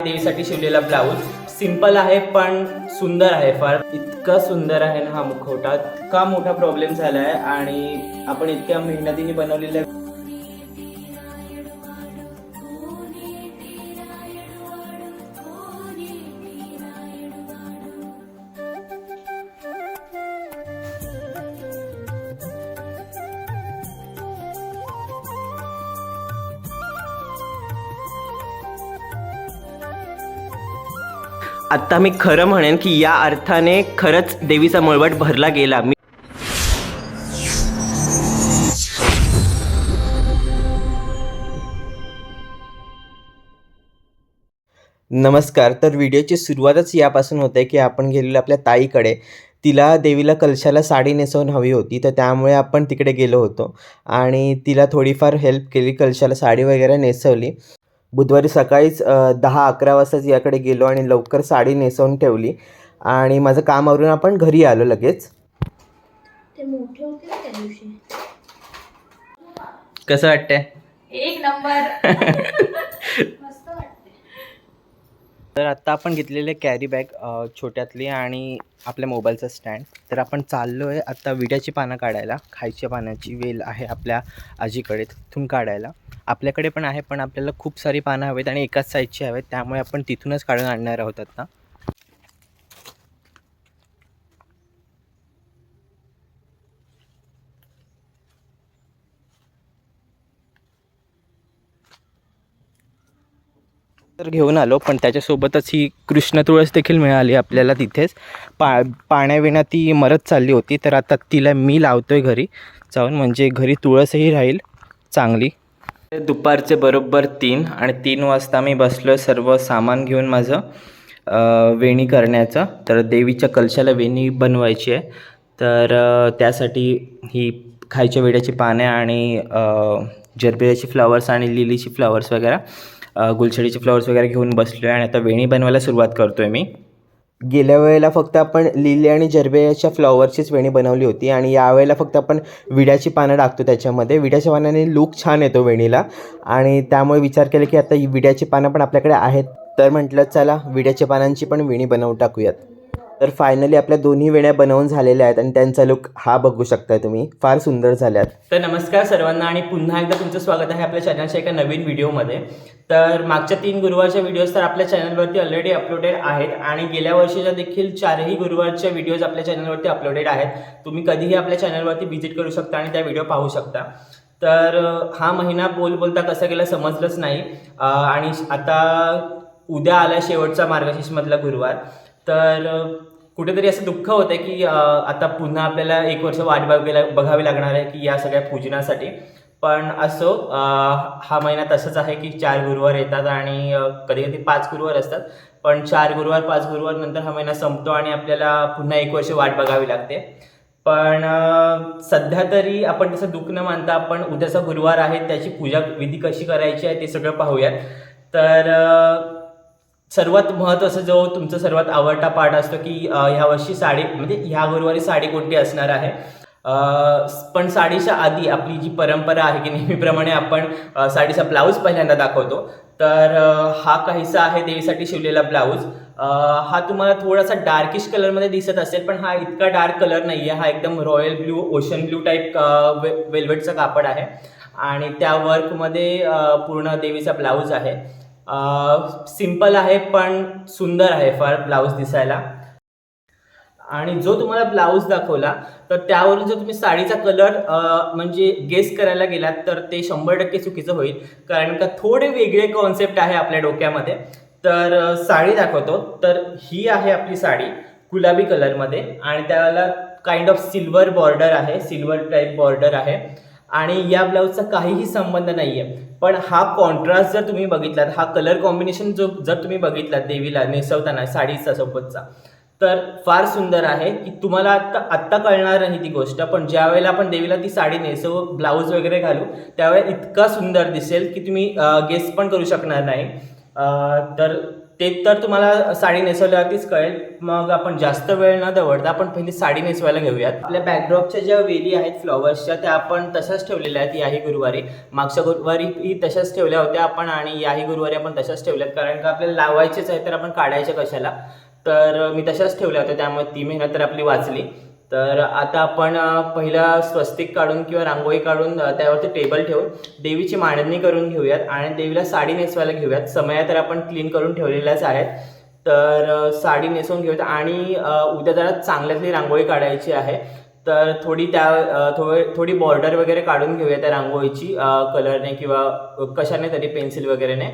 देवीसाठी शिवलेला blouse simple आहे पण सुंदर आहे. फार इतका सुंदर आहे ना हा मुखवटा. इतका मोठा प्रॉब्लेम झाला आहे आणि आपण इतक्या मेहनतीने बनवलेल्या आता मी खरं म्हणेन की या अर्थाने खरंच देवीचा मळवट भरला गेला. नमस्कार. तर व्हिडिओची सुरुवातच यापासून होते की आपण गेलेलो आपल्या ताईकडे. तिला देवीला कलशाला साडी नेसवून हवी होती, तर त्यामुळे आपण तिकडे गेलो होतो आणि तिला थोडीफार हेल्प केली, कलशाला साडी वगैरे नेसवली. बुधवारी सकाळीच 10-11 वाजताच याकडे गेलो आणि लवकर साडी नेसवून ठेवली आणि माझं काम आवरून आपण घरी आलो लगेच. ते मोठे होते ना त्या दिवशी. कसं वाटतंय? एक नंबर. मस्त वाटते. तर आत्ता आपण घेतलेले कॅरी बॅग छोट्यातली आणि आपल्या मोबाईलचा स्टँड. तर आपण चाललो आहे आत्ता विड्याची पानं काढायला. खायच्या पानाची वेल आहे आपल्या आजीकडे, तिथून काढायला. आपल्याकडे पण आहे, पण आपल्याला खूप सारी पानं हवेत आणि एकाच साईजची हवेत, त्यामुळे आपण तिथूनच काढून आणणार आहोत आता. तर घेऊन आलो, पण त्याच्यासोबतच ही कृष्ण तुळस देखील मिळाली आपल्याला तिथेच. पाण्याविना ती मरत चालली होती, तर आता तिला मी लावतोय घरी जाऊन, म्हणजे घरी तुळसही राहील चांगली. दुपारचे बरोबर 3 आणि 3 वाजता मी बसलो सर्व सामान घेऊन माझं वेणी करण्याचं. तर देवीच्या कलशाला वेणी बनवायची आहे, तर त्यासाठी ही खायच्या वेड्याची पाने आणि जरबेराची फ्लावर्स आणि लिलीची फ्लावर्स वगैरे, गुलछडीचे फ्लावर्स वगैरे घेऊन बसलो आहे आणि आता वेणी बनवायला सुरुवात करतो आहे मी. गेल्या वेळेला फक्त आपण लिली आणि जरबेराच्या फ्लॉवरचीच वेणी बनवली होती आणि यावेळेला फक्त आपण विड्याची पानं टाकतो त्याच्यामध्ये. विड्याच्या पानाने लूक छान येतो वेणीला आणि त्यामुळे विचार केला की आता ही विड्याची पानं पण आपल्याकडे आहेत, तर म्हटलं चला विड्याच्या पानांची पण वेणी बनवून टाकूयात. तर फायनली आपल्या दोन्ही वेण्या बनवून झालेल्या आहेत आणि त्यांचा लुक हा बघू शकताय तुम्ही, फार सुंदर झाल्यात. तर नमस्कार सर्वांना आणि पुन्हा एकदा तुमचं स्वागत आहे आपल्या चॅनलच्या एका नवीन व्हिडिओमध्ये. तर मागच्या 3 गुरुवारच्या व्हिडिओज तर आपल्या चॅनलवरती ऑलरेडी अपलोडेड आहेत आणि गेल्या वर्षीच्या देखील 4ही गुरुवारच्या व्हिडिओज आपल्या चॅनलवरती अपलोडेड आहेत. तुम्ही कधीही आपल्या चॅनलवरती व्हिजिट करू शकता आणि त्या व्हिडिओ पाहू शकता. तर हा महिना बोलता कसा गेला समजलंच नाही आणि आता उद्या आला शेवटचा मार्गशीर्षमधला गुरुवार. तर कुठेतरी असं दुःख होतं की आता पुन्हा आपल्याला 1 वर्ष वाट बघावी लागणार आहे की या सगळ्या पूजनासाठी. पण असो, हा महिना तसंच आहे की 4 गुरुवार येतात आणि कधी कधी 5 गुरुवार असतात, पण 4 गुरुवार 5 गुरुवार नंतर हा महिना संपतो आणि आपल्याला पुन्हा 1 वर्ष वाट बघावी लागते. पण सध्या तरी आपण तसं दुःख न मानता आपण उद्याचा गुरुवार आहे त्याची पूजा विधी कशी करायची आहे ते सगळं पाहूयात. तर सर्वात महत्त्वाचा जो तुमचा सर्वात आवडता पाठ असतो की ह्या वर्षी साडी, म्हणजे ह्या गुरुवारी साडी कोणती असणार आहे. पण साडीच्या आधी आपली जी परंपरा आहे की नेहमीप्रमाणे आपण साडीचा ब्लाऊज पहिल्यांदा दाखवतो. तर हा काहीसा आहे देवीसाठी शिवलेला ब्लाऊज. हा तुम्हाला थोडासा डार्किश कलरमध्ये दिसत असेल, पण हा इतका डार्क कलर नाही आहे. हा एकदम royal blue, ocean blue type वेल्वेटचा कापड आहे आणि त्या वर्कमध्ये पूर्ण देवीचा ब्लाऊज आहे. सिंपल आहे पण सुंदर आहे फार ब्लाऊज दिसायला. आणि जो तुम्हाला ब्लाऊज दाखवला तर त्यावरून जर तुम्ही साडीचा कलर म्हणजे गेस करायला गेलात तर ते 100% चुकीचं होईल, कारण का थोडे वेगळे कॉन्सेप्ट आहे आपल्या डोक्यामध्ये. तर साडी दाखवतो. तर ही आहे आपली साडी गुलाबी कलरमध्ये आणि त्याला काइंड ऑफ सिल्वर बॉर्डर आहे, सिल्वर टाईप बॉर्डर आहे आणि या ब्लाऊजचा काहीही संबंध नाही आहे. पण हा कॉन्ट्रास्ट जर तुम्ही बघितलात, हा कलर कॉम्बिनेशन जो जर तुम्ही बघितलात देवीला नेसवताना साडीचा सोबतचा, तर फार सुंदर आहे की तुम्हाला आत्ता कळणार नाही ती गोष्ट, पण ज्या वेळेला आपण देवीला ती साडी नेसवू, ब्लाऊज वगैरे घालू, त्यावेळेला इतका सुंदर दिसेल की तुम्ही गेस पण करू शकणार नाही. तर ते तर तुम्हाला साडी नेसवल्यावरतीच कळेल. मग आपण जास्त वेळ न दवडता आपण पहिली साडी नेसवायला घेऊयात. आपल्या बॅकड्रॉपच्या ज्या वेली आहेत फ्लॉवर्सच्या त्या आपण तशाच ठेवलेल्या आहेत याही गुरुवारी. मागच्या गुरुवारी तशाच ठेवल्या होत्या आपण आणि याही गुरुवारी आपण तशाच ठेवल्यात, कारण का आपल्याला लावायचेच आहे तर आपण काढायचे कशाला. तर मी तशाच ठेवल्या होत्या, त्यामुळे ती मेहनत तर आपली वाचली. तर आता आपण पहिला स्वस्तिक काढून किंवा रांगोळी काढून त्यावरती टेबल ठेवून देवीची मांडणी करून घेऊयात आणि देवीला साडी नेसवायला घेऊयात. समया तर आपण क्लीन करून ठेवलेल्याच आहेत, तर साडी नेसवून घेऊयात. आणि उद्या जरा चांगल्यातली रांगोळी काढायची आहे, तर थोडी बॉर्डर वगैरे काढून घेऊया त्या रांगोळीची कलरने किंवा कशाने तरी, पेन्सिल वगैरेने,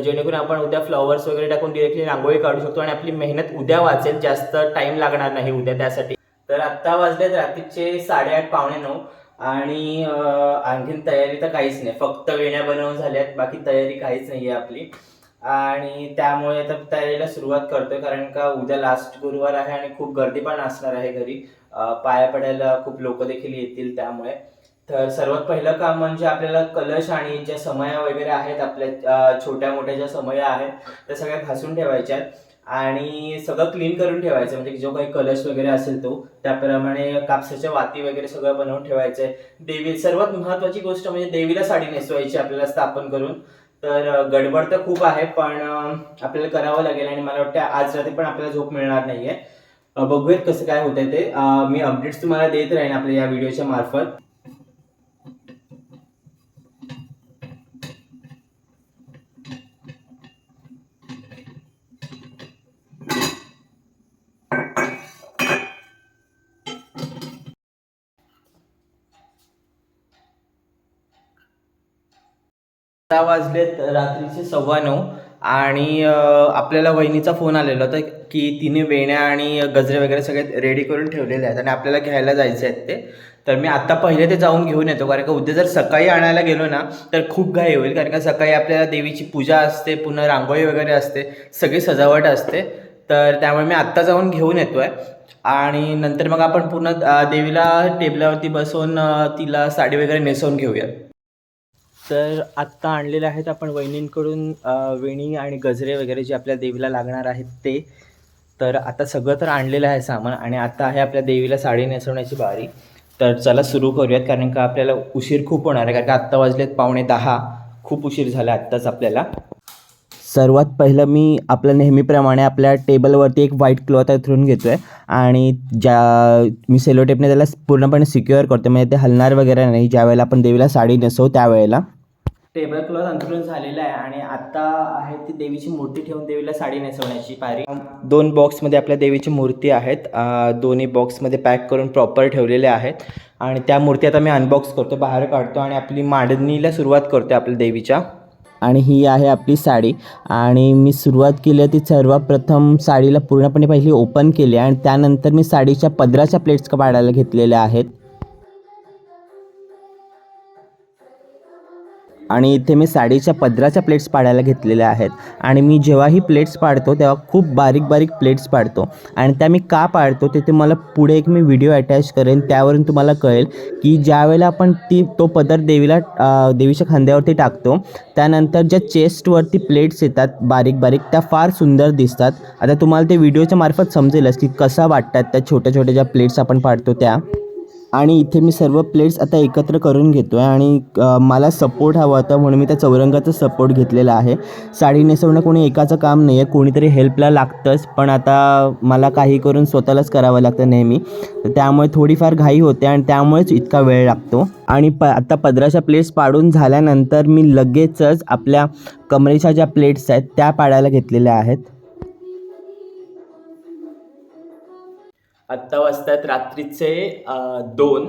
जेणेकरून आपण उद्या फ्लॉवर्स वगैरे टाकून डिरेक्टली रांगोळी काढू शकतो आणि आपली मेहनत उद्या वाचेल, जास्त टाईम लागणार नाही उद्या त्यासाठी. तर आत्ता वाजलेत रात्रीचे 8:30 पावणे 9 आणि आणखीन तयारी तर काहीच नाही, फक्त वेण्या बनवून झाल्यात, बाकी तयारी काहीच नाही आहे आपली. आणि त्यामुळे आता तयारीला सुरुवात करतोय, कारण का उद्या लास्ट गुरुवार आहे आणि खूप गर्दी पण असणार आहे घरी. पाया पडायला खूप लोक देखील येतील त्यामुळे. तर सर्वात पहिलं काम म्हणजे आपल्याला कलश आणि ज्या समया वगैरे आहेत आपल्या छोट्या मोठ्या ज्या समया आहेत त्या सगळ्या घासून ठेवायच्या आणि सगळं क्लीन करून ठेवायचं. म्हणजे जो काही कलश वगैरे असेल तो त्याप्रमाणे कापसाच्या वाती वगैरे सगळं बनवून ठेवायचं आहे. देवी सर्वात महत्त्वाची गोष्ट म्हणजे देवीला साडी नेसवायची आपल्याला स्थापन करून. तर गडबड तर खूप आहे पण आपल्याला करावं लागेल आणि मला वाटतं आज रात्री पण आपल्याला झोप मिळणार नाही आहे. बघूयात कसं काय होतंय ते. मी अपडेट्स तुम्हाला देत राहीन आपल्या या व्हिडिओच्या मार्फत. वाजलेत रात्रीचे 9:15 आणि आपल्याला वहिनीचा फोन आलेला होता की तिने वेण्या आणि गजरे वगैरे सगळे रेडी करून ठेवलेले आहेत आणि आपल्याला घ्यायला जायचे आहेत ते. तर मी आत्ता पहिले ते जाऊन घेऊन येतो, कारण का उद्या जर सकाळी आणायला गेलो ना तर खूप घाई होईल, कारण का सकाळी आपल्याला देवीची पूजा असते, पुन्हा रांगोळी वगैरे असते, सगळी सजावट असते. तर त्यामुळे मी आत्ता जाऊन घेऊन येतो आहे आणि नंतर मग आपण पुन्हा देवीला टेबलावरती बसवून तिला साडी वगैरे नेसवून घेऊया. तर आत्ता आणलेले आहेत आपण वहिनींकडून वेणी आणि गजरे वगैरे जे आपल्या देवीला लागणार आहेत ते. तर आता सगळं तर आणलेलं आहे सामान आणि आता आहे आपल्या देवीला साडी नेसवण्याची बारी. तर चला सुरू करूयात, कारण का आपल्याला उशीर खूप होणार आहे, कारण का आत्ता वाजलेत 9:15, खूप उशीर झाला आत्ताच आपल्याला. सर्वात पहिलं मी आपल्या नेहमीप्रमाणे आपल्या टेबलवरती एक व्हाईट क्लॉथ अंथरून घेतो आहे आणि मी सेलो टेपने त्याला पूर्णपणे सिक्युअर करतो, म्हणजे ते हलणार वगैरे नाही ज्यावेळेला आपण देवीला साडी नेसवू त्यावेळेला. टेबल क्लॉथ अंथरून झालेलं आहे आणि आता आहे ती देवीची मूर्ती ठेवून देवीला साडी नेसवण्याची पायरी. 2 बॉक्समध्ये आपल्या देवीची मूर्ती आहेत, दोन्ही बॉक्समध्ये पॅक करून प्रॉपर ठेवलेले आहेत आणि त्या मूर्ती आता मी अनबॉक्स करतो, बाहेर काढतो आणि आपली मांडणीला सुरुवात करतो आपल्या देवीच्या. आणि ही आहे आपली साडी आणि मी सुरुवात केली आहे ती सर्वप्रथम साडीला पूर्णपणे पहिली ओपन केली आणि त्यानंतर मी साडीच्या पदराच्या प्लेट्स काढायला घेतलेल्या आहेत. आणि इथे मी साडीच्या पदराच्या प्लेट्स पाडायला घेतलेल्या आहेत आणि मी जेव्हाही प्लेट्स पाडतो तेव्हा खूप बारीक बारीक प्लेट्स पाडतो आणि त्या मी का पाडतो ते मला पुढे एक मी व्हिडिओ अटॅच करेन, त्यावरून तुम्हाला कळेल की ज्यावेळेला आपण तो पदर देवीच्या खांद्यावरती टाकतो त्यानंतर ज्या चेस्टवरती प्लेट्स येतात बारीक बारीक त्या फार सुंदर दिसतात. आता तुम्हाला ते व्हिडिओच्या मार्फत समजेलच की कसा वाटतात त्या छोट्या छोट्या ज्या प्लेट्स आपण पाडतो त्या. आणि इथे मी सर्व प्लेट्स आता एकत्र करून घेतो आहे आणि मला सपोर्ट हवा होता म्हणून मी त्या चौरंगाचा सपोर्ट घेतलेला आहे. साडी नेसवणं कोणी एकाचं काम नाही आहे, कोणीतरी हेल्पला लागतंच, पण आता मला काही करून स्वतःलाच करावं लागतं नेहमी, त्यामुळे थोडीफार घाई होते आणि त्यामुळेच इतका वेळ लागतो. आणि आता पदराच्या प्लेट्स पाडून झाल्यानंतर मी लगेचच आपल्या कमरेच्या ज्या प्लेट्स आहेत त्या पाडायला घेतलेल्या आहेत. आत्ता वाजतात रात्रीचे 2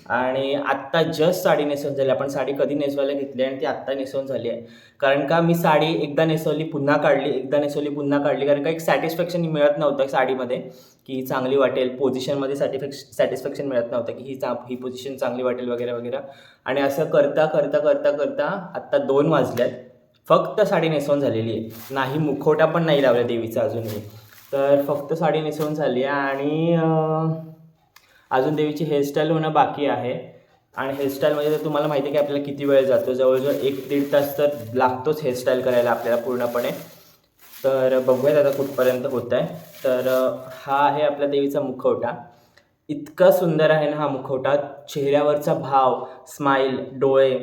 आणि आत्ता जस्ट साडी नेसवून झाली. आपण साडी कधी नेसवायला घेतली आणि ती आत्ता नेसवून झाली आहे, कारण का मी साडी एकदा नेसवली पुन्हा काढली, एकदा नेसवली पुन्हा काढली, कारण का एक सॅटिस्फॅक्शन मिळत नव्हतं साडीमध्ये की चांगली वाटेल, पोझिशनमध्ये सॅटिस्फॅक्शन मिळत नव्हतं की ही पोझिशन चांगली वाटेल वगैरे वगैरे. आणि असं करता करता करता करता आत्ता 2 वाजल्यात, फक्त साडी नेसवून झालेली आहे, नाही मुखवटा पण नाही लावला देवीचा अजूनही. तर फक्त साडी नेसवून झाली आहे आणि अजून देवीची हेअरस्टाईल होणं बाकी आहे. आणि हेअरस्टाईलमध्ये तर तुम्हाला माहिती आहे की आपल्याला किती वेळ जातो, जवळजवळ 1-1.5 तास तर लागतोच हेअरस्टाईल करायला आपल्याला पूर्णपणे. तर बघूयात आता कुठपर्यंत होत आहे. तर हा आहे आपल्या देवीचा मुखवटा. इतका सुंदर आहे ना हा मुखवटा. चेहऱ्यावरचा भाव, स्माईल, डोळे,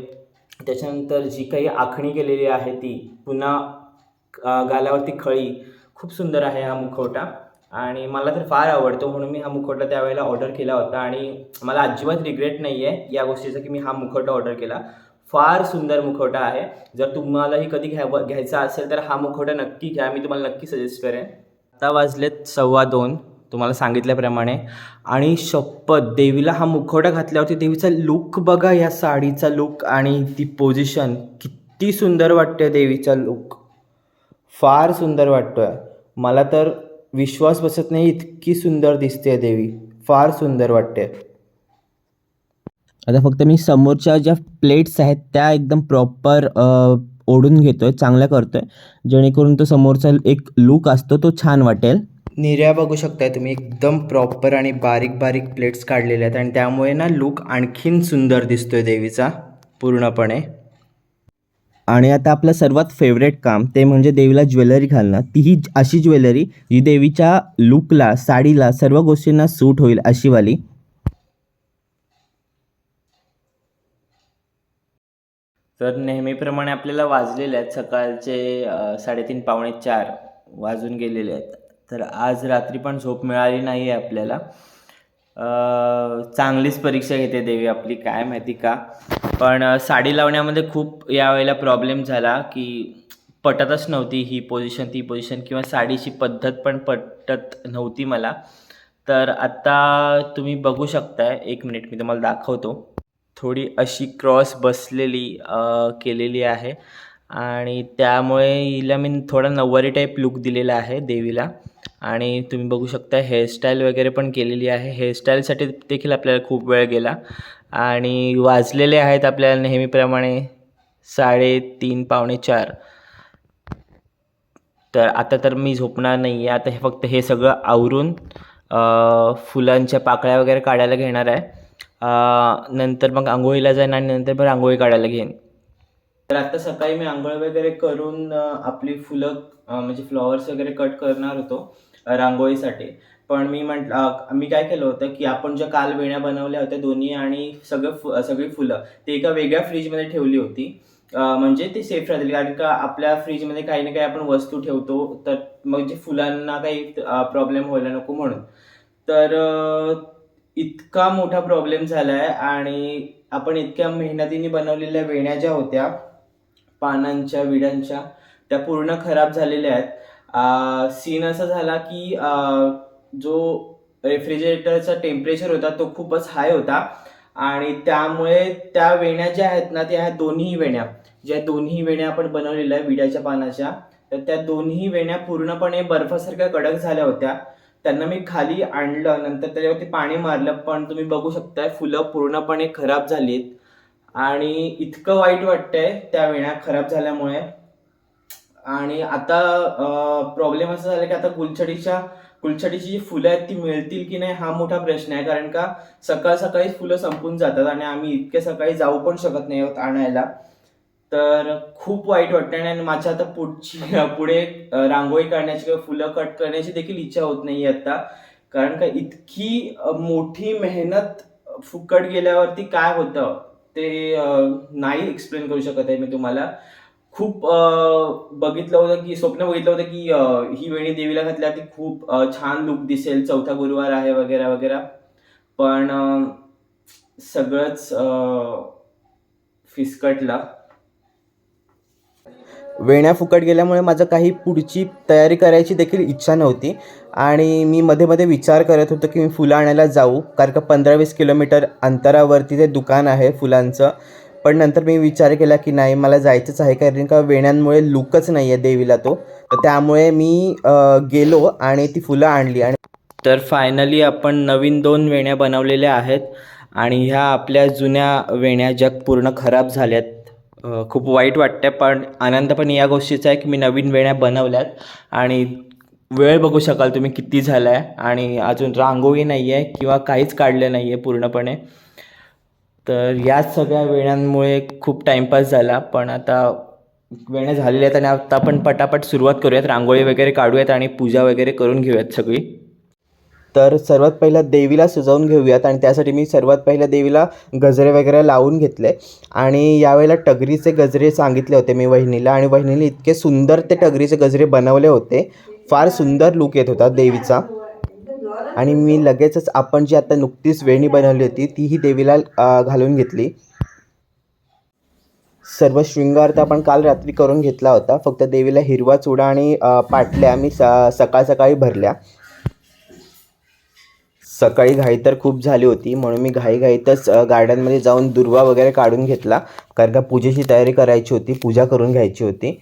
त्याच्यानंतर जी काही आखणी केलेली आहे ती, पुन्हा गालावरती खळी, खूप सुंदर आहे हा मुखवटा. आणि मला तर फार आवडतो, म्हणून मी हा मुखवटा त्यावेळेला ऑर्डर केला होता. आणि मला अजिबात रिग्रेट नाही आहे या गोष्टीचा की मी हा मुखवटा ऑर्डर केला. फार सुंदर मुखवटा आहे. जर तुम्हालाही कधी घ्यायचा असेल तर हा मुखवटा नक्की घ्या. मी तुम्हाला नक्की सजेस्ट करेन. आता वाजलेत 2:15 तुम्हाला सांगितल्याप्रमाणे. आणि शपथ, देवीला हा मुखवटा घातल्यावरती देवीचा लुक बघा, या साडीचा लुक आणि ती पोझिशन किती सुंदर वाटते. देवीचा लुक फार सुंदर वाटतोय. मला तर विश्वास बसत नाही, इतकी सुंदर दिसते देवी. फार सुंदर वाटते. आता फक्त मी समोरच्या ज्या प्लेट्स आहेत त्या एकदम प्रॉपर ओढून घेतोय, चांगल्या करतोय, जेणेकरून तो समोरचा एक लुक असतो तो छान वाटेल. निर्या बघू शकताय तुम्ही, एकदम प्रॉपर आणि बारीक बारीक प्लेट्स काढलेल्या आहेत आणि त्यामुळे ना लुक आणखीन सुंदर दिसतोय देवीचा पूर्णपणे. आणि आता आपलं सर्वात फेवरेट काम ते म्हणजे देवीला ज्वेलरी घालणं. तीही अशी ज्वेलरी जी देवीच्या लुकला, साडीला, सर्व गोष्टींना सूट होईल अशीवाली. तर नेहमीप्रमाणे आपल्याला वाजलेले आहेत सकाळचे 3:30 पावणे 4 वाजून गेलेले आहेत. तर आज रात्री पण झोप मिळाली नाही आहे आपल्याला. चांगलीच परीक्षा घेते देवी आपली, काय माहिती का. पण साडी लावण्यामध्ये खूप यावेळेला प्रॉब्लेम झाला की पटतच नव्हती ही पोझिशन ती पोझिशन, किंवा साडीची पद्धत पण पटत नव्हती मला. तर आता तुम्ही बघू शकताय, 1 मिनिट मी तुम्हाला दाखवतो. थोडी अशी क्रॉस बसलेली केलेली आहे आणि त्यामुळे हिला मी थोडा नऊवारी टाईप लुक दिलेला आहे देवीला. आणि तुम्ही बघू शकता हेअरस्टाईल वगैरे पण केलेली आहे. हेअरस्टाईलसाठी देखील आपल्याला खूप वेळ गेला. आणि वाजलेले आहेत आपल्याला नेहमीप्रमाणे 3:30 पावणे 4. तर आता तर मी झोपणार नाही आहे. आता फक्त हे सगळं आवरून फुलांच्या पाकळ्या वगैरे काढायला घेणार आहे. नंतर मग आंघोळीला जाईन आणि नंतर पण रांगोळी काढायला घेईन. तर आता सकाळी मी आंघोळ वगैरे करून आपली फुलं म्हणजे फ्लॉवर्स वगैरे कट करणार होतो रांगोळीसाठी. पण मी काय केलं होतं की आपण ज्या काल वेण्या बनवल्या होत्या दोन्ही आणि सगळी फुलं ते एका वेगळ्या फ्रीजमध्ये ठेवली होती. म्हणजे ते सेफ राहतील, कारण का आपल्या फ्रीजमध्ये काही ना काही आपण वस्तू ठेवतो, तर मग जे फुलांना काही प्रॉब्लेम व्हायला नको म्हणून. तर इतका मोठा प्रॉब्लेम झाला आहे. आणि आपण इतक्या मेहनतीने बनवलेल्या वेण्या ज्या होत्या पानांच्या विड्यांच्या, त्या पूर्ण खराब झालेल्या आहेत. सीन असा झाला की जो रेफ्रिजरेटरचा टेम्परेचर होता तो खूपच हाय होता आणि त्यामुळे त्या वेण्या ज्या आहेत ना, त्या दोन्ही वेण्या आपण बनवलेल्या आहे विड्याच्या पानाच्या, तर त्या दोन्ही वेण्या पूर्णपणे बर्फासारख्या कडक झाल्या होत्या. त्यांना मी खाली आणलं, नंतर त्याच्यावरती पाणी मारलं, पण तुम्ही बघू शकताय फुलं पूर्णपणे खराब झालीत. आणि इतकं वाईट वाटतंय त्या वेण्या खराब झाल्यामुळे. आणि आता प्रॉब्लेम असा झाला की आता गुलछडीची जी फुलं आहेत ती मिळतील की नाही हा मोठा प्रश्न आहे, कारण का सकाळीच फुलं संपून जातात आणि आम्ही इतक्या सकाळी जाऊ पण शकत नाही आहोत आणायला. तर खूप वाईट वाटतं. आणि माझ्या आता पुढे रांगोळी काढण्याची किंवा फुलं कट करण्याची देखील इच्छा होत नाही आता, कारण का इतकी मोठी मेहनत फुकट गेल्यावरती काय होतं ते नाही एक्सप्लेन करू शकत आहे मी तुम्हाला. खूप स्वप्न बघितलं होतं की ही वेणी देवीला घातल्यावरती खूप छान लुक दिसेल, चौथा गुरुवार आहे वगैरे वगैरे, पण सगळंच फिसकटलं. वेण्या फुकट गेल्यामुळे माझं काही पुढची तयारी करायची देखील इच्छा नव्हती आणि मी मध्ये विचार करत होतो की मी फुलं आणायला जाऊ, कारण का 15-20 किलोमीटर अंतरावरती ते दुकान आहे फुलांचं. पण नंतर मी विचार केला की नाही, मला जायचंच आहे, कारण का वेण्यांमुळे लुकच नाही आहे देवीला तो. तर त्यामुळे मी गेलो आणि ती फुलं आणली. आणि तर फायनली आपण नवीन 2 वेण्या बनवलेल्या आहेत आणि ह्या आपल्या जुन्या वेण्या ज्या पूर्ण खराब झाल्यात. खूप वाईट वाटतं, पण आनंद पण या गोष्टीचा आहे की मी नवीन वेण्या बनवल्यात. आणि वेळ बघू शकाल तुम्ही किती झाला आहे आणि अजून रांगोळी नाही आहे किंवा काहीच काढलं नाही आहे पूर्णपणे. तर याच सगळ्या वेळांमुळे खूप टाईमपास झाला, पण आता वेण्या झालेल्या आहेत आणि आता आपण पटापट सुरुवात करूयात. रांगोळी वगैरे काढूयात आणि पूजा वगैरे करून घेऊयात सगळी. तर सर्वात पहिला देवीला सजवून घेऊयात आणि त्यासाठी मी सर्वात पहिल्या देवीला गजरे वगैरे लावून घेतले. आणि यावेळेला टगरीचे गजरे सांगितले होते मी वहिनीला, आणि वहिनीने इतके सुंदर ते टगरीचे गजरे बनवले होते. फार सुंदर लुक येत होता देवीचा. आणि मी लगेचच आपण जी आता नुकतीच वेणी बनवली होती तीही देवीला घालून घेतली. सर्व शृंगार तर आपण काल रात्री करून घेतला होता. फक्त देवीला हिरवा चुडा आणि पाटल्या मी सकाळ सकाळी भरल्या. सकाळी घाई तर खूप झाली होती म्हणून मी घाईघाईतच गार्डनमध्ये जाऊन दुर्वा वगैरे काढून घेतला, कारण का पूजेची तयारी करायची होती, पूजा करून घ्यायची होती.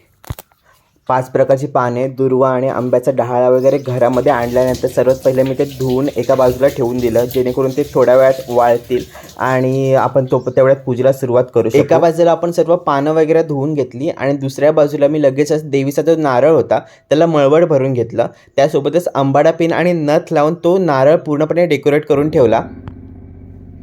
5 प्रकारची पाने, दुर्वा आणि आंब्याचा डहाळा वगैरे घरामध्ये आणल्यानंतर सर्वात पहिले मी ते धुवून एका बाजूला ठेवून दिलं, जेणेकरून ते थोड्या वेळात वाळतील आणि आपण तेवढ्यात पूजेला सुरुवात करू. एका बाजूला आपण सर्व पानं वगैरे धुवून घेतली आणि दुसऱ्या बाजूला मी लगेचच देवीचा जो नारळ होता त्याला मळवट भरून घेतलं. त्यासोबतच आंबाडा पिन आणि नथ लावून तो नारळ पूर्णपणे डेकोरेट करून ठेवला.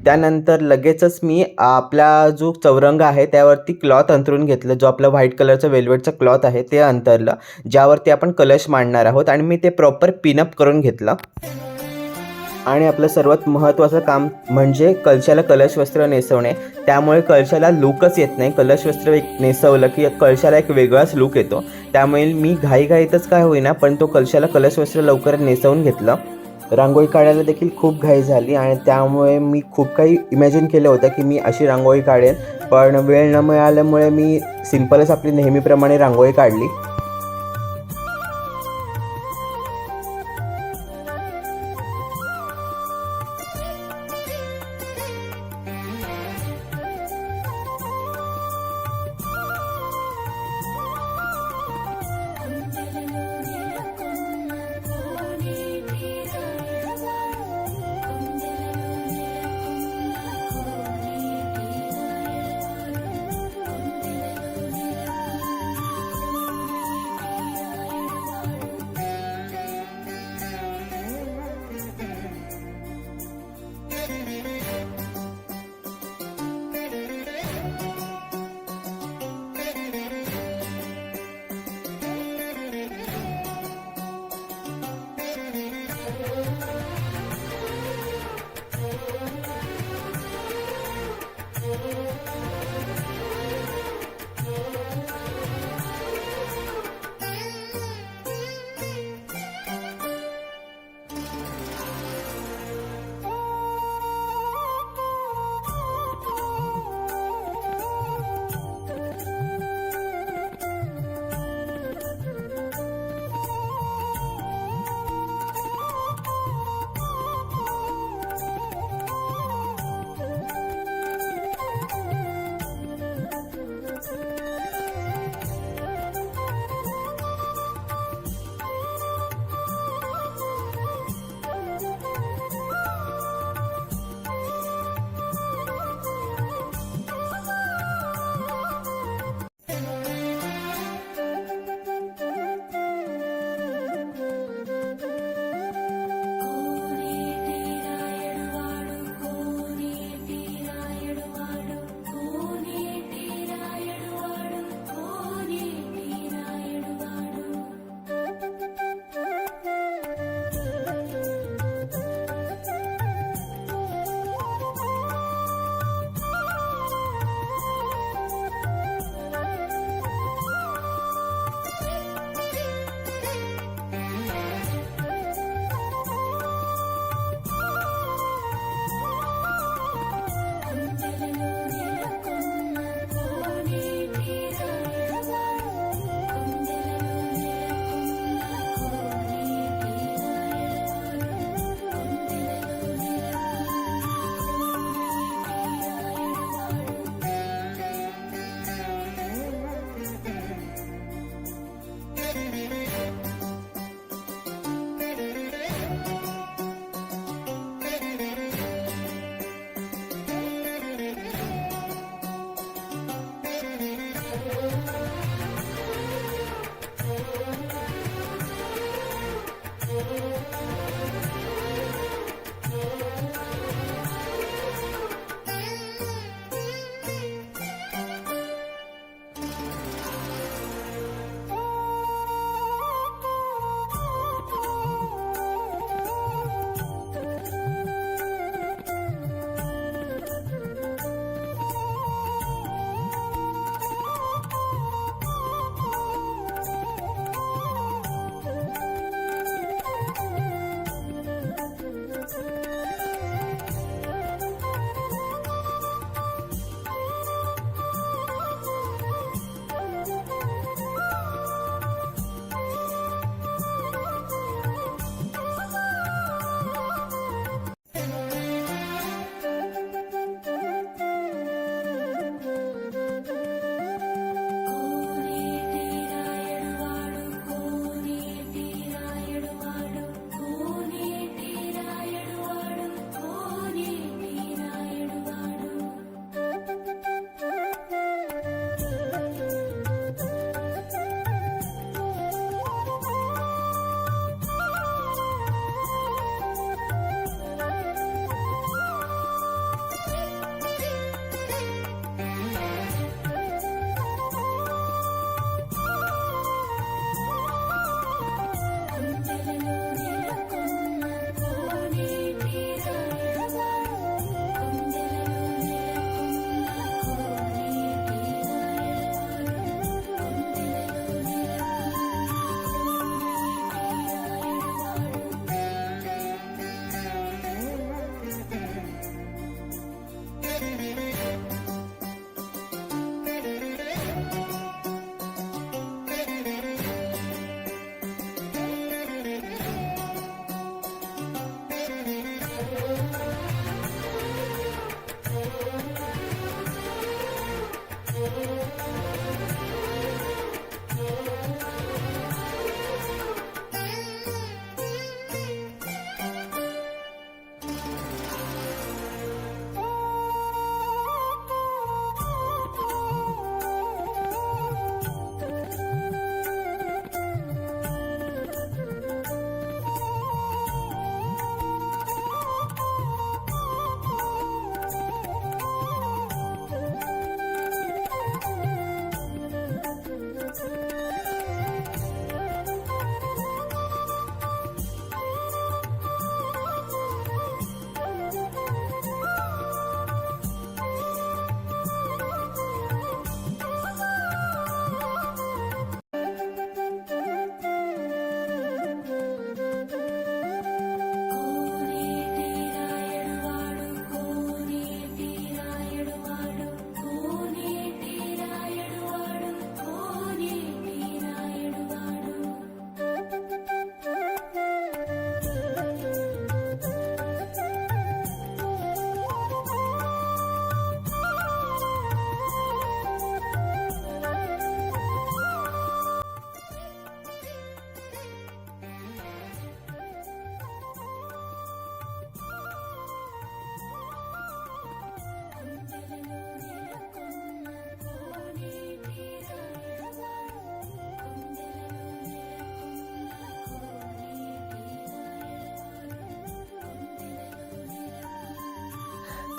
त्यानंतर लगेचच मी आपला जो चौरंग आहे त्यावरती क्लॉथ अंथरून घेतलं, जो आपला व्हाईट कलरचा वेल्वेटचा क्लॉथ आहे ते अंथरलं, ज्यावरती आपण कलश मांडणार आहोत. आणि मी ते प्रॉपर पिनअप करून घेतलं. आणि आपलं सर्वात महत्त्वाचं काम म्हणजे कलशाला कलश वस्त्र नेसवणे. त्यामुळे कलशाला लुकच येत नाही. कलश वस्त्र नेसवलं की कलशाला एक वेगळाच लुक येतो. त्यामुळे मी घाईघाईतच काय होईना पण तो कलशाला कलश वस्त्र लवकर नेसवून घेतलं. रांगोळी काढायला देखील खूप घाई झाली आणि त्यामुळे मी खूप काही इमॅजिन केलं होतं की मी अशी रांगोळी काढेन, पण वेळ न मिळाल्यामुळे मी सिम्पलच आपली नेहमीप्रमाणे रांगोळी काढली.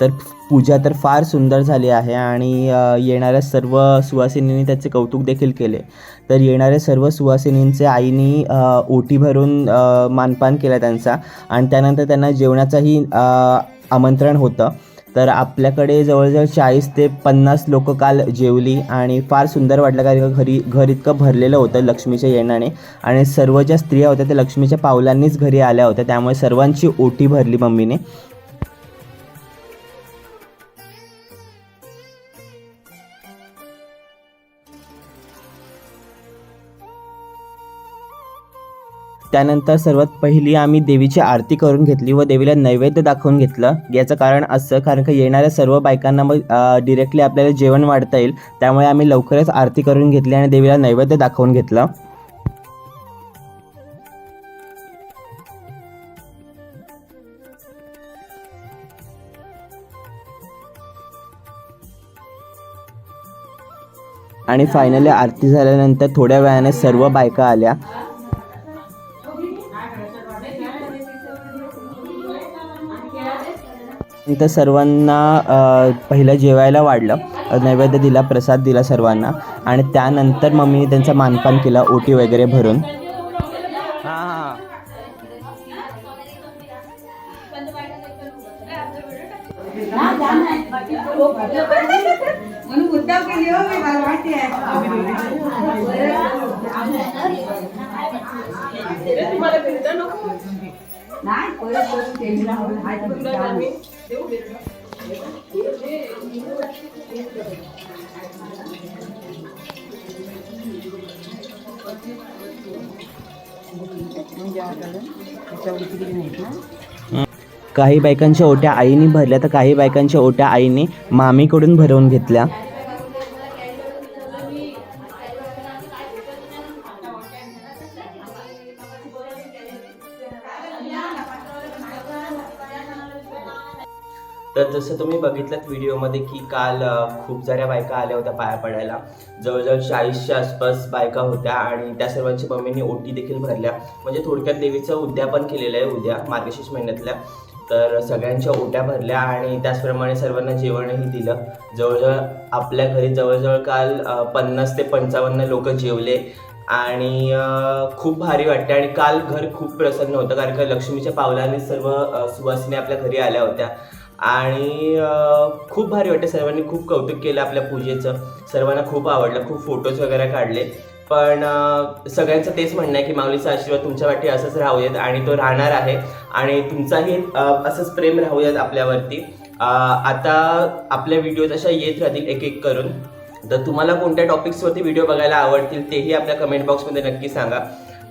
तर पूजा तर फार सुंदर झाली आहे आणि येणाऱ्या सर्व सुवासिनींनी त्याचे कौतुक देखील केले. तर येणाऱ्या सर्व सुवासिनींचे आईनी ओटी भरून मानपान केला त्यांचा आणि त्यानंतर त्यांना जेवणाचंही आमंत्रण होतं. तर आपल्याकडे जवळजवळ 40 ते 50 लोकं काल जेवली आणि फार सुंदर वाटलं, कारण घर इतकं भरलेलं होतं लक्ष्मीच्या येण्याने आणि सर्व ज्या स्त्रिया होत्या त्या लक्ष्मीच्या पावलांनीच घरी आल्या होत्या, त्यामुळे सर्वांची ओटी भरली मम्मीने. त्यानंतर सर्वात पहिली आम्ही देवीची आरती करून घेतली व देवीला नैवेद्य दाखवून घेतलं. याचं कारण असं, कारण का येणाऱ्या सर्व बायकांना मग डिरेक्टली आपल्याला जेवण वाढता येईल, त्यामुळे आम्ही लवकरच आरती करून घेतली आणि देवीला नैवेद्य दाखवून घेतलं. आणि फायनली आरती झाल्यानंतर थोड्या वेळाने सर्व बायका आल्या. नंतर सर्वांना पहिलं जेवायला वाढलं, नैवेद्य दिला, प्रसाद दिला सर्वांना आणि त्यानंतर मम्मीने त्यांचा मानपान केला ओटी वगैरे भरून. काही बायकांच्या ओट्या आईने भरल्या तर काही बायकांच्या ओट्या आईने मामीकडून भरवून घेतल्या. तर जसं तुम्ही बघितलं व्हिडिओमध्ये की काल खूप साऱ्या बायका आल्या होत्या पाया पडायला. जवळजवळ 40च्या आसपास बायका होत्या आणि त्या सर्वांची मम्मीने ओटी देखील भरल्या. म्हणजे थोडक्यात देवीचं उद्यापन केलेलं आहे उद्या मार्गशीर्ष महिन्यातल्या. तर सगळ्यांच्या ओट्या भरल्या आणि त्याचप्रमाणे सर्वांना जेवणही दिलं. जवळजवळ आपल्या घरी जवळजवळ काल 50 ते 55 लोक जेवले आणि खूप भारी वाटते. आणि काल घर खूप प्रसन्न होतं, कारण का लक्ष्मीच्या पावलाने सर्व सुवासिनी आपल्या घरी आल्या होत्या आणि खूप भारी वाटते. सर्वांनी खूप कौतुक केलं आपल्या पूजेचं, सर्वांना खूप आवडलं, खूप फोटोज वगैरे काढले. पण सगळ्यांचं तेच म्हणणं आहे की माऊलीचा आशीर्वाद तुमच्या वाटी असंच राहू देत आणि तो राहणार आहे आणि तुमचाही असंच प्रेम राहू देत आपल्यावरती. आता आपल्या व्हिडिओज अशा येत राहतील एक एक करून. तर तुम्हाला कोणत्या टॉपिक्सवरती व्हिडिओ बघायला आवडतील तेही आपल्या कमेंट बॉक्समध्ये नक्की सांगा.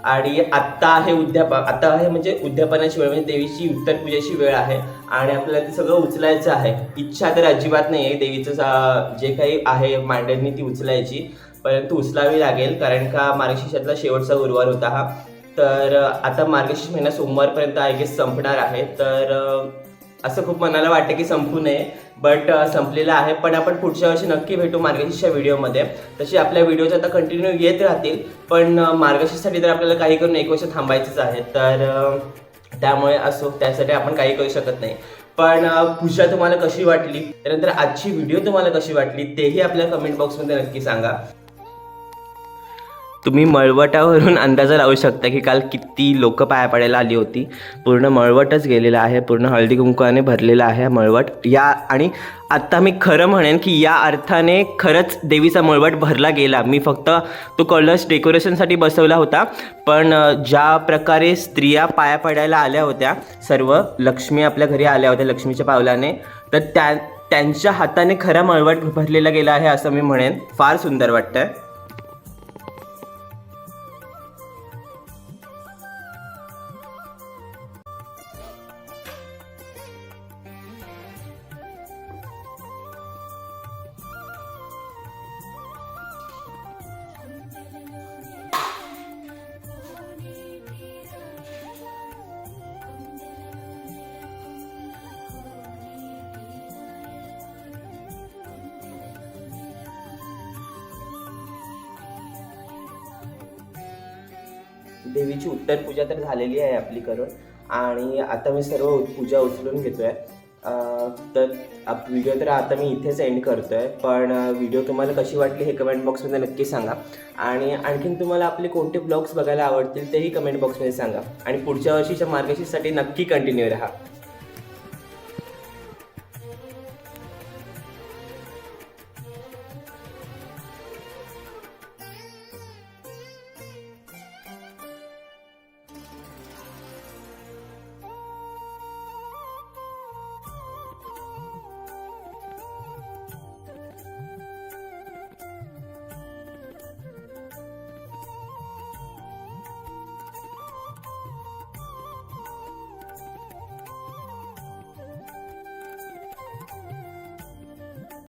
आणि आत्ता आहे आता आहे म्हणजे उद्यापनाची वेळ, म्हणजे देवीची उत्तर पूजेची वेळ आहे आणि आपल्याला ते सगळं उचलायचं आहे. इच्छा तर अजिबात नाही आहे देवीचं जे काही आहे मांडणी ती उचलायची, परंतु उचलावी लागेल कारण का मार्गशीर्षातला शेवटचा गुरुवार होता हा. तर आता मार्गशीर्ष महिना सोमवारपर्यंत आय गेस संपणार आहे. तर असं खूप मनाला वाटतं की संपू नये, बट संपलेलं आहे. पण आपण पुढच्या वर्षी नक्की भेटू मार्गशीर्षच्या व्हिडिओमध्ये. तशी आपल्या व्हिडिओज आता कंटिन्यू येत राहतील, पण मार्गशीर्षसाठी तर आपल्याला काही करून 1 वर्ष थांबायचंच आहे. तर त्यामुळे असो, त्यासाठी आपण काही करू शकत नाही. पण पूजा तुम्हाला कशी वाटली, त्यानंतर आजची व्हिडिओ तुम्हाला कशी वाटली तेही आपल्या कमेंट बॉक्समध्ये नक्की सांगा. तुम्ही मळवटावरून अंदाजा लावू शकता की काल किती लोक पाया पडायला आली होती. पूर्ण मळवटच गेलेला आहे, पूर्ण हळदी कुंकवाने भरलेला आहे मळवट. आणि आत्ता मी खरं म्हणेन की या अर्थाने खरंच देवीचा मळवट भरला गेला. मी फक्त तो कलश डेकोरेशनसाठी बसवला होता, पण ज्या प्रकारे स्त्रिया पाया पडायला आल्या होत्या, सर्व लक्ष्मी आपल्या घरी आल्या होत्या लक्ष्मीच्या पावलाने, तर त्यांच्या हाताने खरा मळवट भरलेला गेला आहे असं मी म्हणेन. फार सुंदर वाटतंय. देवीची उत्तर पूजा तर झालेली आहे आपली करून आणि आता मी सर्व पूजा उचलून घेतोय. तर व्हिडिओ तर आता मी इथेच एंड करतो आहे, पण व्हिडिओ तुम्हाला कशी वाटली हे कमेंट बॉक्समध्ये नक्की सांगा. आणि आणखीन तुम्हाला आपले कोणते ब्लॉग्स बघायला आवडतील तेही कमेंट बॉक्समध्ये सांगा. आणि पुढच्या वर्षीच्या मार्गशीर्षसाठी नक्की कंटिन्यू राहा.